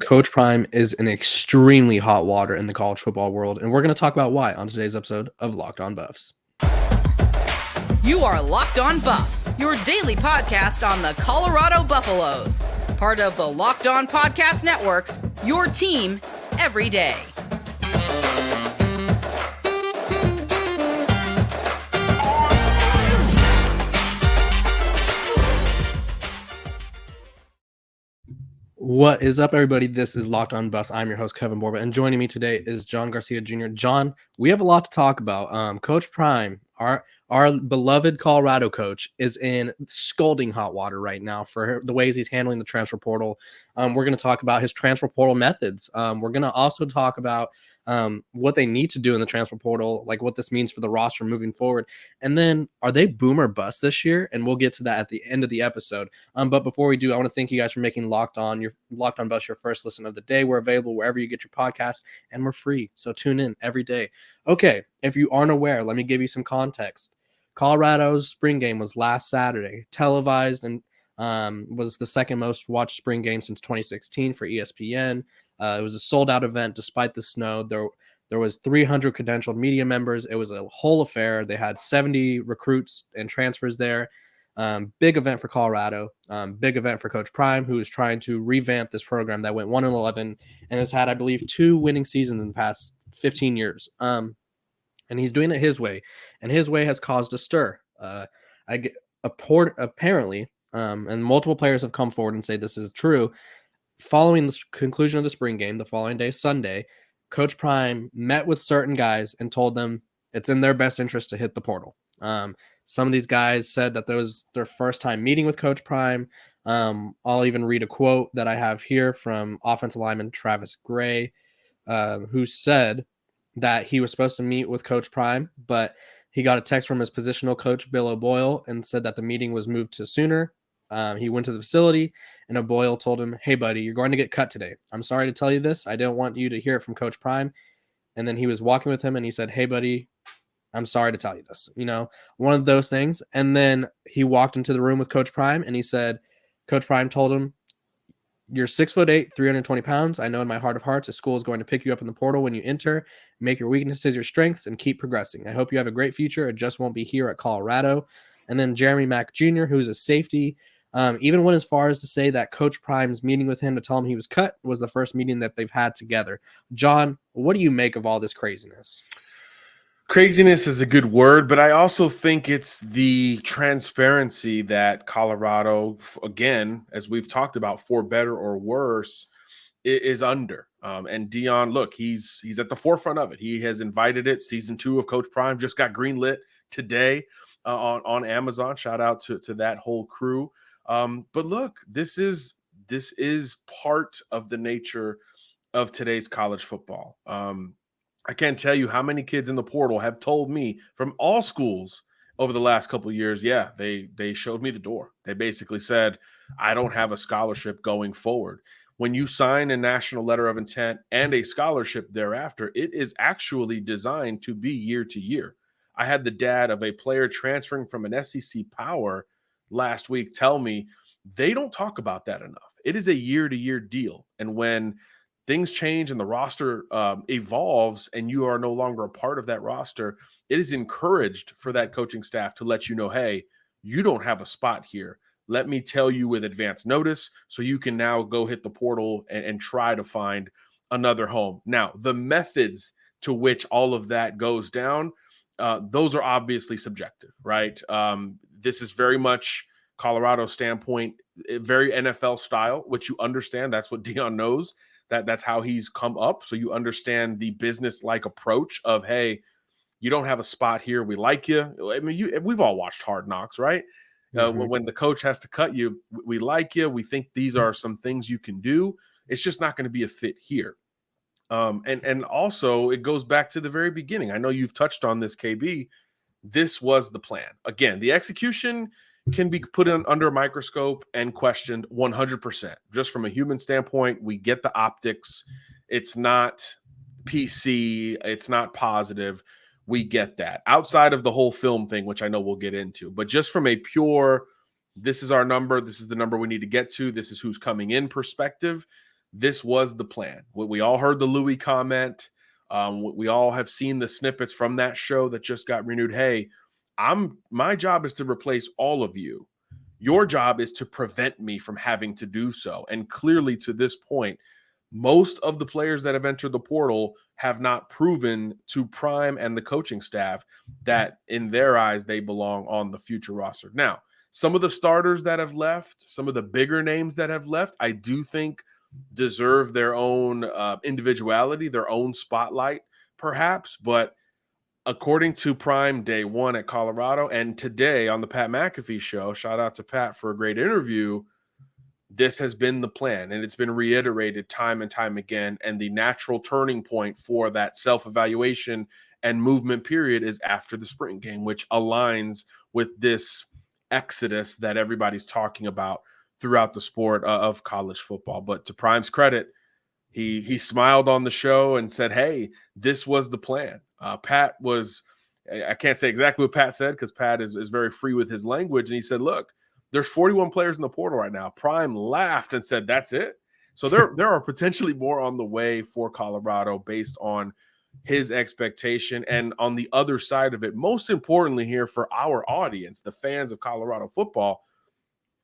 Coach Prime is in extremely hot water in the college football world, and we're going to talk about why on today's episode of Locked On Buffs. You are Locked On Buffs, your daily podcast on the Colorado Buffaloes. Part of the Locked On Podcast Network, your team every day. What is up, everybody? This is Locked On Buffs. I'm your host, Kevin Borba, and joining me today is John Garcia Jr. John, we have a lot to talk about. Coach Prime, our beloved Colorado coach, is in scalding hot water right now for the ways he's handling the transfer portal. We're going to talk about his transfer portal methods. We're going to also talk about what they need to do in the transfer portal, like what this means for the roster moving forward. And then, are they boom or bust this year? And we'll get to that at the end of the episode. But before we do, I want to thank you guys for making Locked On Buffs your first listen of the day. We're available wherever you get your podcasts, and we're free. So tune in every day. Okay, if you aren't aware, let me give you some context. Colorado's spring game was last Saturday, televised, and was the second most watched spring game since 2016 for ESPN. It was a sold-out event despite the snow. There was 300 credentialed media members. It was a whole affair. They had 70 recruits and transfers there. Big event for Colorado. Big event for Coach Prime, who is trying to revamp this program that went 1-11 and has had, I believe, 2 winning seasons in the past 15 years. And he's doing it his way, and his way has caused a stir. Apparently, and multiple players have come forward and say this is true. Following the conclusion of the spring game, the following day, Sunday, Coach Prime met with certain guys and told them it's in their best interest to hit the portal. Some of these guys said that that was their first time meeting with Coach Prime. I'll even read a quote that I have here from offensive lineman Travis Gray, who said that he was supposed to meet with Coach Prime, but he got a text from his positional coach, Bill O'Boyle, and said that the meeting was moved to sooner. He went to the facility, and O'Boyle told him, "Hey, buddy, you're going to get cut today. I'm sorry to tell you this. I don't want you to hear it from Coach Prime." And then he was walking with him, and he said, "Hey, buddy, I'm sorry to tell you this." One of those things. And then he walked into the room with Coach Prime, and he said, Coach Prime told him, "You're 6'8", 320 pounds. I know in my heart of hearts, a school is going to pick you up in the portal when you enter. Make your weaknesses your strengths and keep progressing. I hope you have a great future. It just won't be here at Colorado." And then Jeremy Mack Jr., who's a safety, even went as far as to say that Coach Prime's meeting with him to tell him he was cut was the first meeting that they've had together. John, what do you make of all this craziness? Craziness is a good word, but I also think it's the transparency that Colorado, again, as we've talked about, for better or worse, is under. And Deion, look, he's at the forefront of it. He has invited it. Season 2 of Coach Prime just got greenlit today on Amazon. Shout out to that whole crew. But look, this is part of the nature of today's college football. I can't tell you how many kids in the portal have told me from all schools over the last couple of years, yeah, they showed me the door. They basically said, I don't have a scholarship going forward. When you sign a national letter of intent and a scholarship thereafter, it is actually designed to be year to year. I had the dad of a player transferring from an SEC power last week tell me they don't talk about that enough. It is a year-to-year deal. And when things change and the roster evolves and you are no longer a part of that roster, it is encouraged for that coaching staff to let you know, hey, you don't have a spot here. Let me tell you with advance notice so you can now go hit the portal and try to find another home. Now, the methods to which all of that goes down, those are obviously subjective, right? This is very much Colorado standpoint, very NFL style, which you understand. That's what Deion knows. That's how he's come up. So you understand the business-like approach of, hey, you don't have a spot here. We like you. I mean, we've all watched Hard Knocks, right? When the coach has to cut you, we like you. We think these are some things you can do. It's just not going to be a fit here. And also, it goes back to the very beginning. I know you've touched on this, KB. This was the plan. Again, the execution can be put under a microscope and questioned 100%. Just from a human standpoint, we get the optics. It's not PC. It's not positive. We get that. Outside of the whole film thing, which I know we'll get into. But just from a pure, this is our number, this is the number we need to get to, this is who's coming in perspective, this was the plan. We all heard the Louis comment. We all have seen the snippets from that show that just got renewed. Hey, my job is to replace all of you. Your job is to prevent me from having to do so. And clearly, to this point, most of the players that have entered the portal have not proven to Prime and the coaching staff that in their eyes they belong on the future roster. Now, some of the starters that have left, some of the bigger names that have left, I do think deserve their own individuality, their own spotlight, perhaps. But according to Prime day one at Colorado and today on the Pat McAfee show, shout out to Pat for a great interview, this has been the plan, and it's been reiterated time and time again. And the natural turning point for that self-evaluation and movement period is after the spring game, which aligns with this exodus that everybody's talking about throughout the sport of college football. But to Prime's credit, he smiled on the show and said, hey, this was the plan. Pat was, I can't say exactly what Pat said because Pat is very free with his language. And he said, look, there's 41 players in the portal right now. Prime laughed and said, that's it. So there are potentially more on the way for Colorado based on his expectation. And on the other side of it, most importantly here for our audience, the fans of Colorado football,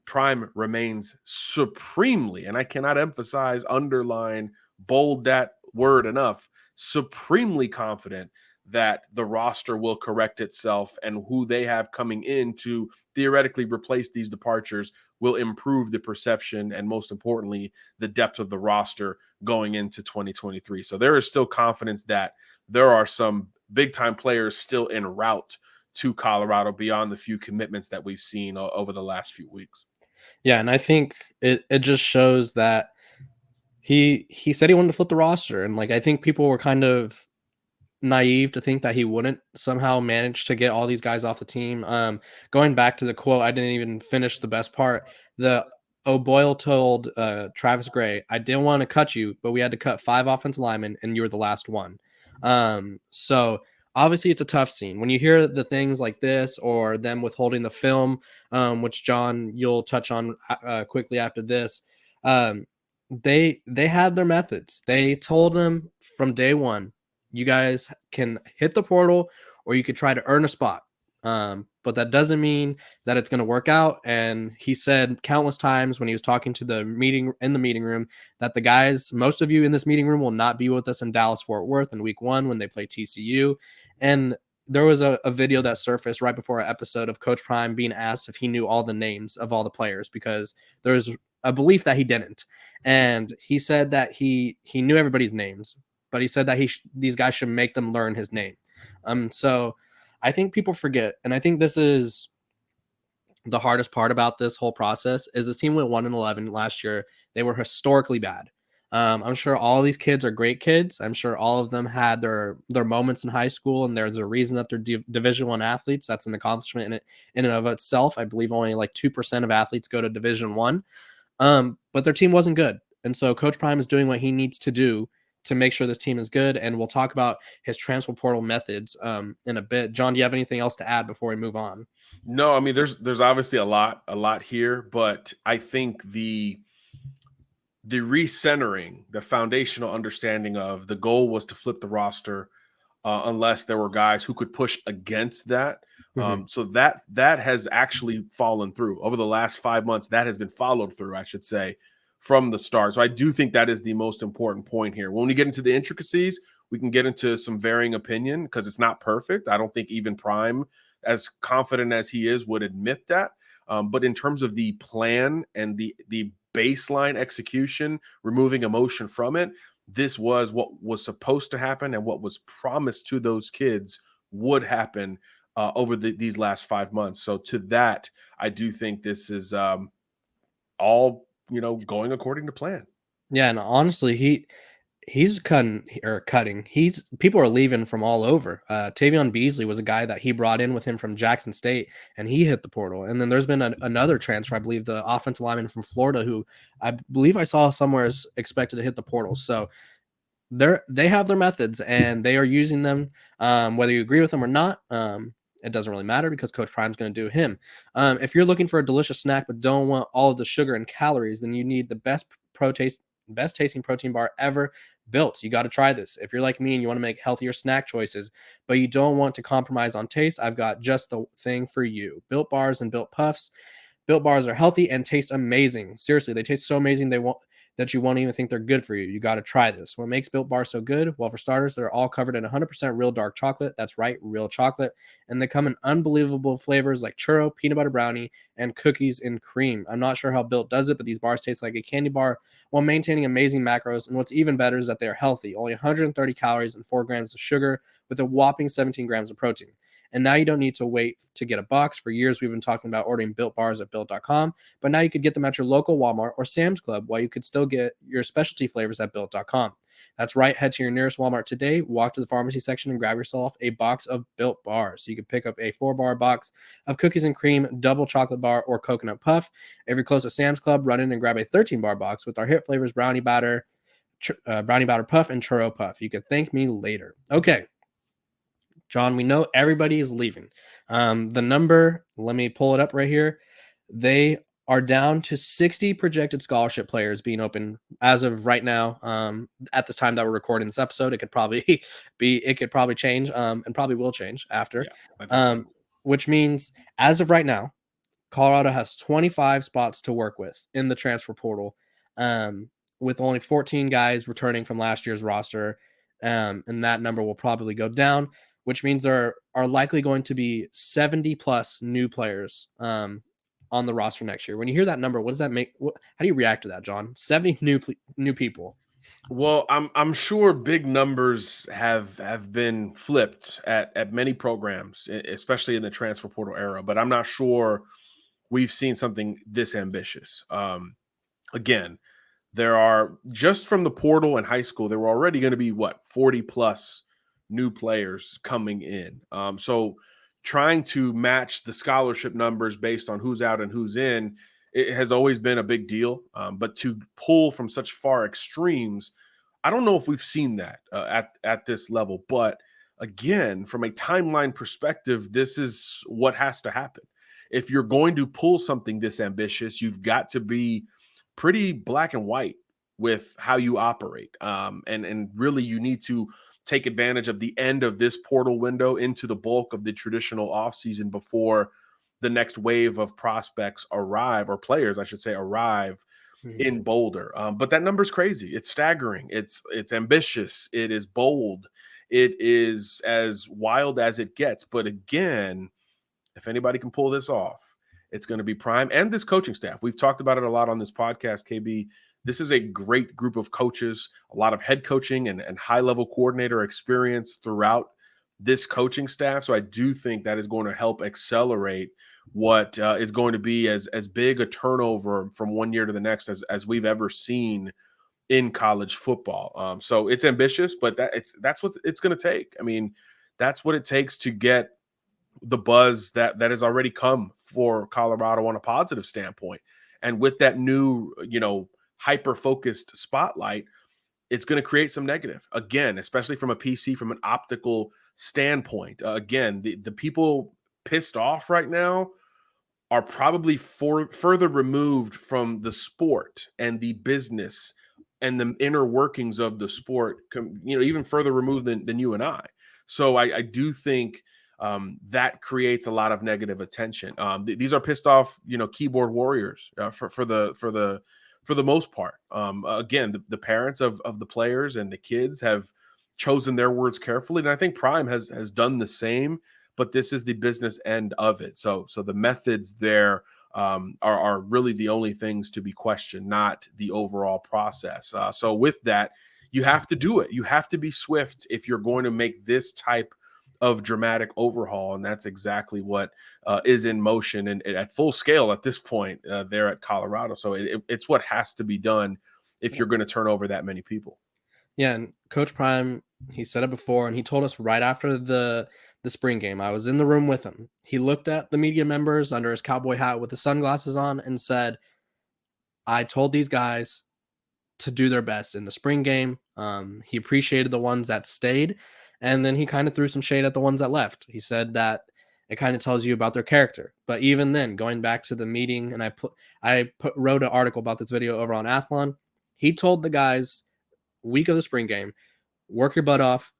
Prime remains supremely, and I cannot emphasize, underline, bold that word enough, supremely confident that the roster will correct itself and who they have coming in to theoretically replace these departures will improve the perception and, most importantly, the depth of the roster going into 2023. So there is still confidence that there are some big-time players still en route to Colorado beyond the few commitments that we've seen over the last few weeks. Yeah, and I think it just shows that he said he wanted to flip the roster, and like I think people were kind of naive to think that he wouldn't somehow manage to get all these guys off the team. Going back to the quote, I didn't even finish the best part. O'Boyle told Travis Gray, I didn't want to cut you, but we had to cut 5 offensive linemen, and you were the last one. So obviously it's a tough scene. When you hear the things like this or them withholding the film, which John, you'll touch on quickly after this, they had their methods. They told them from day one, you guys can hit the portal or you could try to earn a spot. But that doesn't mean that it's going to work out. And he said countless times when he was talking to the meeting room that the guys, most of you in this meeting room will not be with us in Dallas Fort Worth in week 1 when they play TCU. And there was a video that surfaced right before an episode of Coach Prime being asked if he knew all the names of all the players because there's a belief that he didn't. And he said that he knew everybody's names, but he said that these guys should make them learn his name. So I think people forget, and I think this is the hardest part about this whole process is this team went 1-11 last year. They were historically bad. I'm sure all these kids are great kids. I'm sure all of them had their moments in high school, and there's a reason that they're Division I athletes. That's an accomplishment in and of itself. I believe only like 2% of athletes go to Division I, but their team wasn't good. And so Coach Prime is doing what he needs to do to make sure this team is good. And we'll talk about his transfer portal methods in a bit. John, do you have anything else to add before we move on? No, I mean, there's obviously a lot here, but I think the recentering, the foundational understanding of the goal was to flip the roster unless there were guys who could push against that. So that has actually fallen through over the last 5 months. That has been followed through, I should say, from the start. So I do think that is the most important point here. When we get into the intricacies, we can get into some varying opinion because it's not perfect. I don't think even Prime, as confident as he is, would admit that. But in terms of the plan and the baseline execution, removing emotion from it, this was what was supposed to happen and what was promised to those kids would happen over these last 5 months. So to that, I do think this is all going according to plan. Yeah, and honestly, he's cutting. People are leaving from all over. Tavion Beasley was a guy that he brought in with him from Jackson State, and he hit the portal. And then there's been another transfer, I believe, the offensive lineman from Florida, who I believe I saw somewhere is expected to hit the portal. So they have their methods, and they are using them. Whether you agree with them or not, it doesn't really matter because Coach Prime's going to do him. If you're looking for a delicious snack but don't want all of the sugar and calories, then you need the best best tasting protein bar ever built. You got to try this. If you're like me and you want to make healthier snack choices, but you don't want to compromise on taste, I've got just the thing for you. Built Bars and Built Puffs. Built Bars are healthy and taste amazing. Seriously, they taste so amazing that you won't even think they're good for you. You got to try this. What makes Built Bars so good? Well, for starters, they're all covered in 100% real dark chocolate. That's right, real chocolate. And they come in unbelievable flavors like churro, peanut butter brownie, and cookies and cream. I'm not sure how Built does it, but these bars taste like a candy bar while maintaining amazing macros. And what's even better is that they're healthy. Only 130 calories and 4 grams of sugar with a whopping 17 grams of protein. And now you don't need to wait to get a box. For years, we've been talking about ordering Built Bars at Built.com, but now you could get them at your local Walmart or Sam's Club, while you could still get your specialty flavors at Built.com. That's right. Head to your nearest Walmart today, walk to the pharmacy section, and grab yourself a box of Built Bars. So you can pick up a 4-bar box of cookies and cream, double chocolate bar, or coconut puff. If you're close to Sam's Club, run in and grab a 13-bar box with our hit flavors, brownie batter puff, and churro puff. You can thank me later. Okay. John, we know everybody is leaving. The number, let me pull it up right here. They are down to 60 projected scholarship players being open as of right now. At this time that we're recording this episode, it could probably change, and probably will change after. Yeah, which means as of right now, Colorado has 25 spots to work with in the transfer portal, with only 14 guys returning from last year's roster. And that number will probably go down, which means there are likely going to be 70 plus new players on the roster next year. When you hear that number, what does that make? How do you react to that, John? 70 new people. Well, I'm sure big numbers have been flipped at many programs, especially in the transfer portal era, but I'm not sure we've seen something this ambitious. Again, there are, just from the portal and high school, there were already going to be 40 plus new players coming in. So trying to match the scholarship numbers based on who's out and who's in, it has always been a big deal. But to pull from such far extremes, I don't know if we've seen that at this level. But again, from a timeline perspective, this is what has to happen. If you're going to pull something this ambitious, you've got to be pretty black and white with how you operate. And really you need to take advantage of the end of this portal window into the bulk of the traditional offseason before the next wave of prospects arrive, or players, I should say, arrive in Boulder. But that number's crazy. It's staggering. It's ambitious. It is bold. It is as wild as it gets. But again, if anybody can pull this off, it's going to be Prime and this coaching staff. We've talked about it a lot on this podcast, KB. This is a great group of coaches, a lot of head coaching and high-level coordinator experience throughout this coaching staff. So I do think that is going to help accelerate what is going to be as big a turnover from one year to the next as we've ever seen in college football. So it's ambitious, but that's what it's going to take. I mean, that's what it takes to get the buzz that has already come for Colorado on a positive standpoint. And with that new, hyper-focused spotlight, it's going to create some negative, again, especially from a PC, from an optical standpoint. Again, the people pissed off right now are probably further removed from the sport and the business and the inner workings of the sport, even further removed than you and I. So I do think that creates a lot of negative attention. These are pissed off, keyboard warriors for the most part. Again, the parents of the players and the kids have chosen their words carefully, and I think Prime has done the same. But this is the business end of it. So the methods there are really the only things to be questioned, not the overall process. So with that, you have to do it. You have to be swift if you're going to make this type of dramatic overhaul, and that's exactly what is in motion and at full scale at this point there at Colorado. So it's what has to be done if you're going to turn over that many people. Yeah, and Coach Prime, he said it before, and he told us right after the spring game. I was in the room with him. He looked at the media members under his cowboy hat with the sunglasses on and said, I told these guys to do their best in the spring game. He appreciated the ones that stayed, and then he kind of threw some shade at the ones that left. He said that it kind of tells you about their character. But even then, going back to the meeting, and I wrote an article about this video over on Athlon, He told the guys week of the spring game, work your butt off,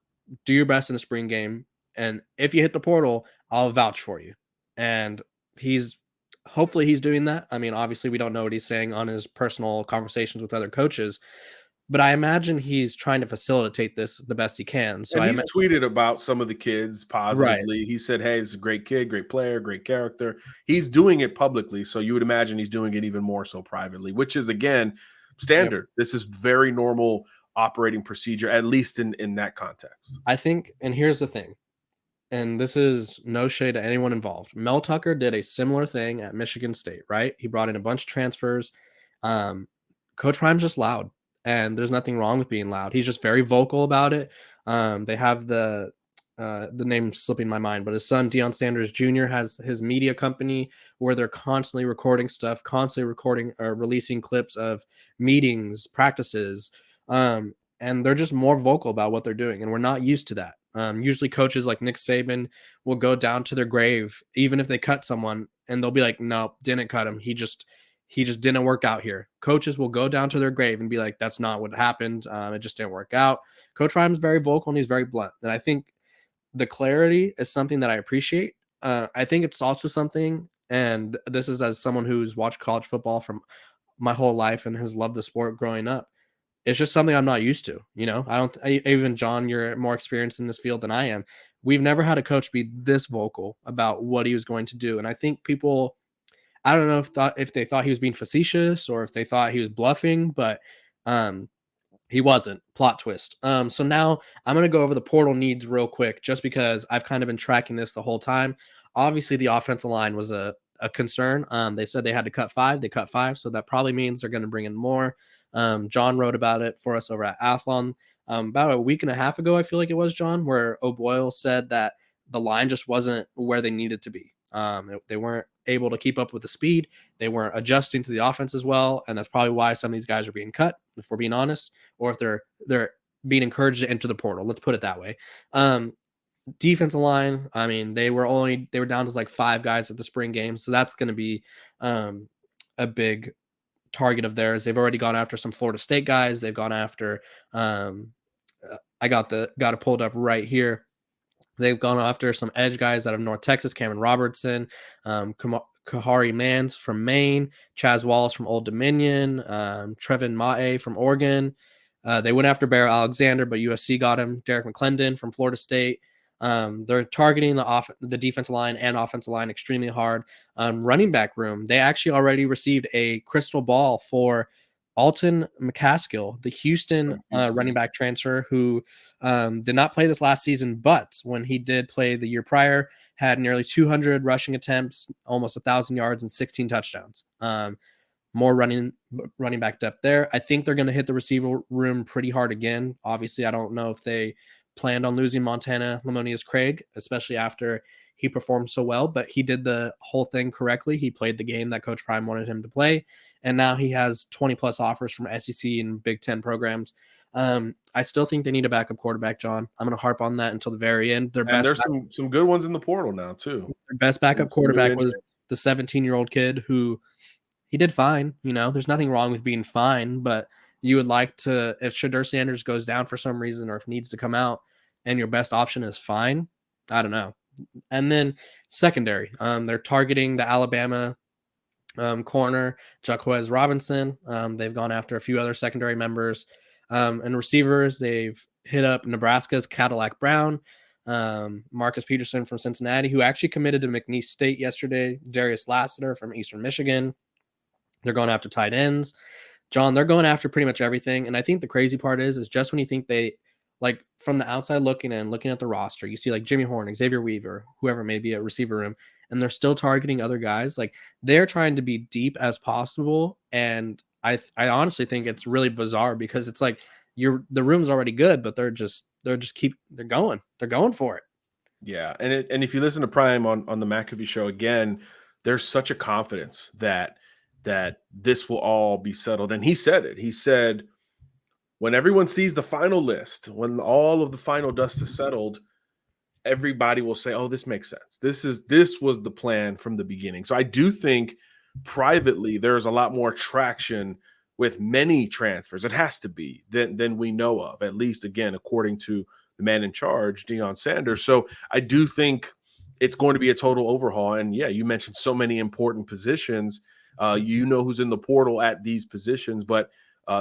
do your best in the spring game, and if you hit the portal, I'll vouch for you. And hopefully he's doing that. I mean, obviously we don't know what he's saying on his personal conversations with other coaches, but I imagine he's trying to facilitate this the best he can. So And he's tweeted about some of the kids right. positively. He said, "Hey, this is a great kid, great player, great character." He's doing it publicly, so you would imagine he's doing it even more so privately, which is again standard. This is very normal operating procedure, at least in that context. I think, and here's the thing, and this is no shade to anyone involved. Mel Tucker did a similar thing at Michigan State, right? He brought in a bunch of transfers. Um, Coach Prime's just loud, and there's nothing wrong with being loud. He's just very vocal about it. They have the name slipping my mind, but his son Deion Sanders Jr. has his media company where they're constantly recording stuff, constantly recording or releasing clips of meetings, practices, and they're just more vocal about what they're doing, and we're not used to that. Usually coaches like Nick Saban will go down to their grave, even if they cut someone, and they'll be like, no, didn't cut him. He just didn't work out here. Coaches will go down to their grave and be like, that's not what happened. It just didn't work out. Coach Ryan's very vocal and he's very blunt. And I think the clarity is something that I appreciate. I think it's also something, and this is as someone who's watched college football from my whole life and has loved the sport growing up. It's just something I'm not used to. Even John, you're more experienced in this field than I am. We've never had a coach be this vocal about what he was going to do. And I think people, I don't know if they thought he was being facetious or if they thought he was bluffing, but he wasn't. Plot twist. So now I'm going to go over the portal needs real quick, just because I've kind of been tracking this the whole time. Obviously, the offensive line was a concern. They said they had to cut 5. They cut 5, so that probably means they're going to bring in more. John wrote about it for us over at Athlon about a week and a half ago, I feel like it was, John, where O'Boyle said that the line just wasn't where they needed to be. They weren't able to keep up with the speed. They weren't adjusting to the offense as well, and that's probably why some of these guys are being cut, if we're being honest, or if they're being encouraged to enter the portal. Let's put it that way. Defensive line, I mean, they were down to like 5 guys at the spring game, so that's going to be a big target of theirs. They've already gone after some Florida State guys. They've gone after I got it pulled up right here. They've gone after some edge guys out of North Texas, Cameron Robertson, Kahari Mans from Maine, Chaz Wallace from Old Dominion, Trevin Mae from Oregon. They went after Bear Alexander, but USC got him. Derek McClendon from Florida State. They're targeting the defensive line and offensive line extremely hard. Running back room, they actually already received a crystal ball for Alton McCaskill, the Houston running back transfer who did not play this last season, but when he did play the year prior, had nearly 200 rushing attempts, almost 1,000 yards, and 16 touchdowns. More running back depth there. I think they're going to hit the receiver room pretty hard again. Obviously, I don't know if they planned on losing Montana Lamonius Craig, especially after he performed so well, but he did the whole thing correctly. He played the game that Coach Prime wanted him to play, and now he has 20 plus offers from SEC and Big Ten programs. I still think they need a backup quarterback, John. I'm going to harp on that until the very end. There's some good ones in the portal now too. Their best backup quarterback was the 17-year-old kid who he did fine. There's nothing wrong with being fine, but you would like to, if Shadur Sanders goes down for some reason or if needs to come out and your best option is fine, I don't know. And then secondary, they're targeting the Alabama corner, Jaquez Robinson. They've gone after a few other secondary members. And receivers, they've hit up Nebraska's Cadillac Brown, Marcus Peterson from Cincinnati, who actually committed to McNeese State yesterday, Darius Lassiter from Eastern Michigan. They're going after tight ends. John, they're going after pretty much everything. And I think the crazy part is just when you think they, like from the outside looking at the roster, you see like Jimmy Horn, Xavier Weaver, whoever may be at receiver room, and they're still targeting other guys. Like they're trying to be deep as possible. And I honestly think it's really bizarre because it's like the room's already good, but they're going for it. Yeah. And if you listen to Prime on the McAfee show again, there's such a confidence that this will all be settled. And he said it. He said, when everyone sees the final list, when all of the final dust is settled, everybody will say, oh, this makes sense. This was the plan from the beginning. So I do think privately there's a lot more traction with many transfers. It has to be than we know of, at least, again, according to the man in charge, Deion Sanders. So I do think it's going to be a total overhaul. And yeah, you mentioned so many important positions. Who's in the portal at these positions, but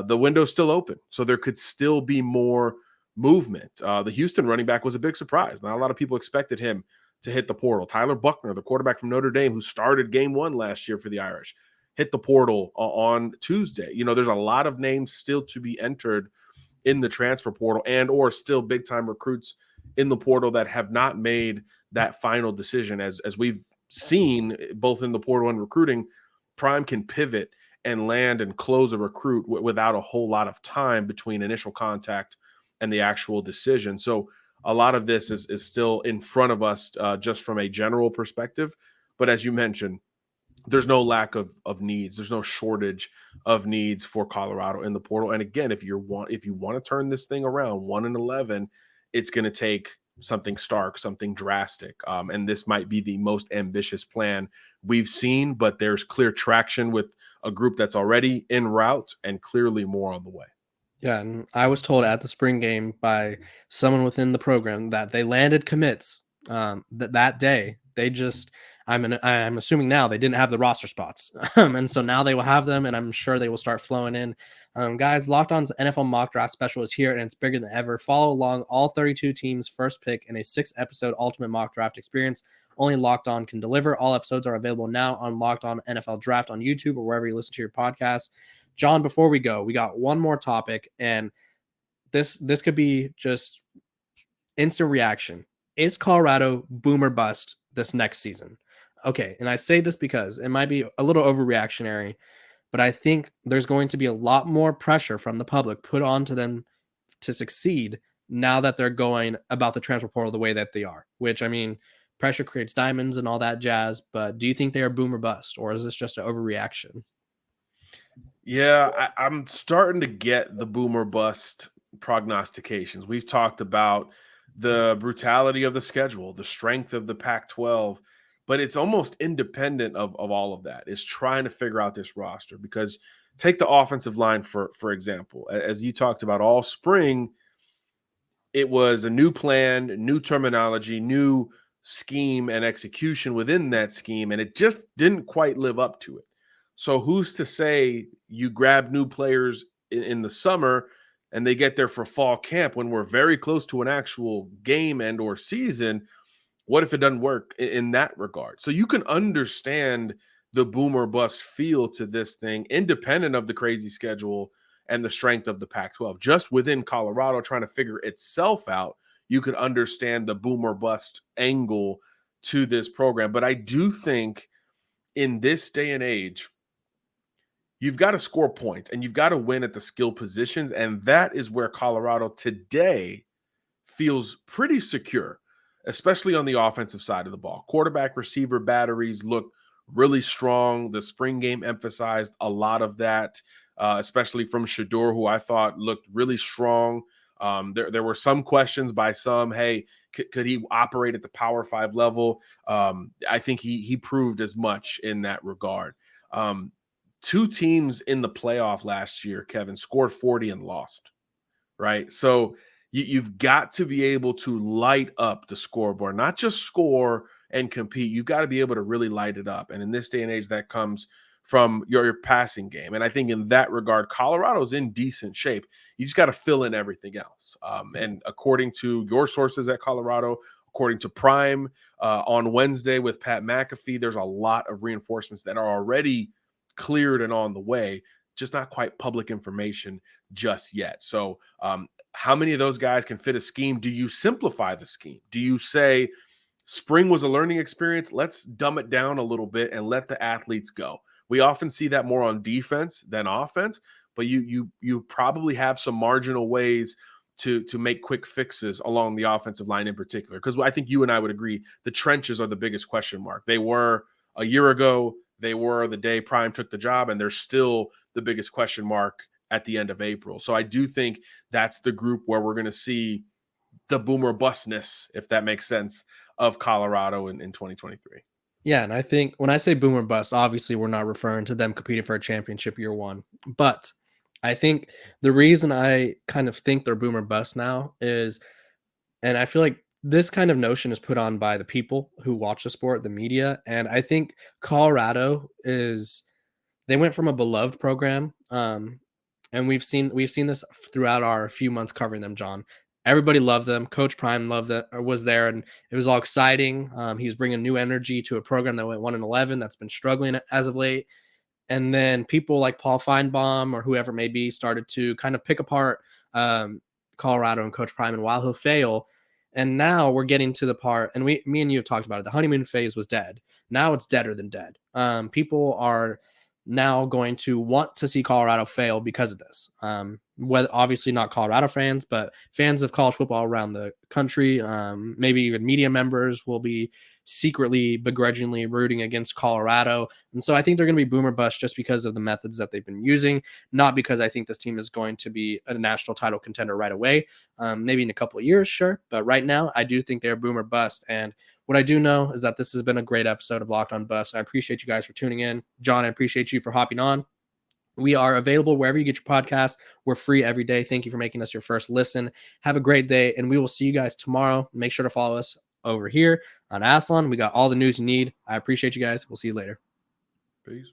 the window's still open. So there could still be more movement. The Houston running back was a big surprise. Not a lot of people expected him to hit the portal. Tyler Buckner, the quarterback from Notre Dame, who started game 1 last year for the Irish, hit the portal on Tuesday. There's a lot of names still to be entered in the transfer portal and or still big time recruits in the portal that have not made that final decision. As we've seen both in the portal and recruiting, Prime can pivot and land and close a recruit without a whole lot of time between initial contact and the actual decision. So a lot of this is still in front of us just from a general perspective. But as you mentioned, there's no lack of needs. There's no shortage of needs for Colorado in the portal. And again, if you want to turn this thing around 1-11, it's going to take something stark, something drastic. And this might be the most ambitious plan we've seen, but there's clear traction with a group that's already en route and clearly more on the way. Yeah, and I was told at the spring game by someone within the program that they landed commits that day. They just, I'm assuming now they didn't have the roster spots, and so now they will have them, and I'm sure they will start flowing in. Guys, Locked On's NFL Mock Draft Special is here, and it's bigger than ever. Follow along all 32 teams' first pick in a 6-episode Ultimate Mock Draft experience. Only Locked On can deliver. All episodes are available now on Locked On NFL Draft on YouTube or wherever you listen to your podcast. John, before we go, we got one more topic, and this could be just instant reaction. Is Colorado boom or bust this next season? Okay, and I say this because it might be a little overreactionary, but I think there's going to be a lot more pressure from the public put onto them to succeed now that they're going about the transfer portal the way that they are, which, I mean, pressure creates diamonds and all that jazz, but do you think they are boom or bust, or is this just an overreaction? Yeah, I'm starting to get the boomer bust prognostications. We've talked about the brutality of the schedule, the strength of the Pac-12, but it's almost independent of all of that. It's trying to figure out this roster because take the offensive line, for example. As you talked about all spring, it was a new plan, new terminology, new scheme and execution within that scheme, and it just didn't quite live up to it. So who's to say you grab new players in the summer and they get there for fall camp when we're very close to an actual game and or season? What if it doesn't work in that regard? So you can understand the boomer bust feel to this thing, independent of the crazy schedule and the strength of the Pac-12. Just within Colorado trying to figure itself out, you could understand the boomer bust angle to this program. But I do think in this day and age, you've got to score points and you've got to win at the skill positions. And that is where Colorado today feels pretty secure, especially on the offensive side of the ball. Quarterback receiver batteries look really strong. The spring game emphasized a lot of that, especially from Shedeur, who I thought looked really strong. There were some questions by some, hey, could he operate at the Power 5 level? I think he proved as much in that regard. Two teams in the playoff last year, Kevin, scored 40 and lost, right? So you've got to be able to light up the scoreboard, not just score and compete. You've got to be able to really light it up. And in this day and age, that comes from your passing game. And I think in that regard, Colorado's in decent shape. You just got to fill in everything else. And according to your sources at Colorado, according to Prime on Wednesday with Pat McAfee, there's a lot of reinforcements that are already cleared and on the way, just not quite public information just yet. So how many of those guys can fit a scheme? Do you simplify the scheme? Do you say spring was a learning experience? Let's dumb it down a little bit and let the athletes go. We often see that more on defense than offense, but you probably have some marginal ways to make quick fixes along the offensive line in particular. Because I think you and I would agree the trenches are the biggest question mark. They were a year ago. They were the day Prime took the job, and they're still the biggest question mark at the end of April. So I do think that's the group where we're going to see the boomer bustness, if that makes sense, of Colorado in 2023. Yeah, and I think when I say boomer bust, obviously we're not referring to them competing for a championship year one. But I think the reason I kind of think they're boomer bust now is, and I feel like this kind of notion is put on by the people who watch the sport, the media, and I think Colorado is they went from a beloved program, and we've seen this throughout our few months covering them, John. Everybody loved them. Coach Prime loved that was there, and it was all exciting. He was bringing new energy to a program that went 1-11 that's been struggling as of late. And then people like Paul Feinbaum or whoever may be started to kind of pick apart Colorado and Coach Prime, and while he'll fail, and now we're getting to the part, and me and you have talked about it. The honeymoon phase was dead. Now it's deader than dead. People are now going to want to see Colorado fail because of this. Whether obviously not Colorado fans, but fans of college football around the country, maybe even media members will be secretly, begrudgingly rooting against Colorado. And so I think they're going to be boomer bust just because of the methods that they've been using, not because I think this team is going to be a national title contender right away. Maybe in a couple of years, sure. But right now, I do think they're boomer bust. And what I do know is that this has been a great episode of Locked on Bust. I appreciate you guys for tuning in. John, I appreciate you for hopping on. We are available wherever you get your podcast. We're free every day. Thank you for making us your first listen. Have a great day, and we will see you guys tomorrow. Make sure to follow us over here on Athlon. We got all the news you need. I appreciate you guys. We'll see you later. Peace.